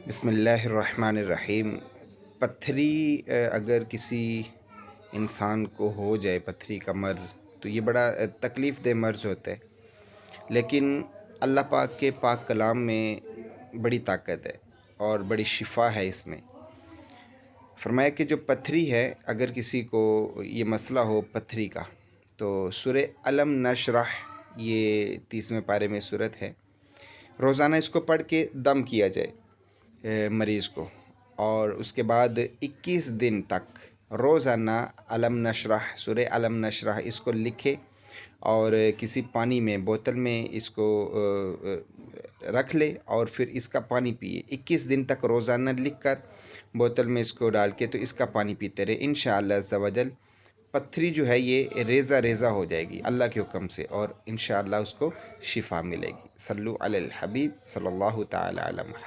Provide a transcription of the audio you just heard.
بسم اللہ الرحمن الرحیم۔ پتھری اگر کسی انسان کو ہو جائے پتھری کا مرض، تو یہ بڑا تکلیف دہ مرض ہوتا ہے، لیکن اللہ پاک کے پاک کلام میں بڑی طاقت ہے اور بڑی شفا ہے اس میں۔ فرمایا کہ جو پتھری ہے، اگر کسی کو یہ مسئلہ ہو پتھری کا، تو سورہ علم نشرح، یہ 30ویں پارے میں صورت ہے، روزانہ اس کو پڑھ کے دم کیا جائے مریض کو، اور اس کے بعد 21 دن تک روزانہ علم نشرح، سورہ علم نشرح اس کو لکھے اور کسی پانی میں، بوتل میں اس کو رکھ لے اور پھر اس کا پانی پیے۔ 21 دن تک روزانہ لکھ کر بوتل میں اس کو ڈال کے تو اس کا پانی پیتے رہے، انشاءاللہ عز و جل پتھری جو ہے یہ ریزہ ریزہ ہو جائے گی اللہ کے حکم سے، اور انشاءاللہ اس کو شفا ملے گی۔ صلو علی الحبیب صلی اللہ تعالی علیہ وسلم۔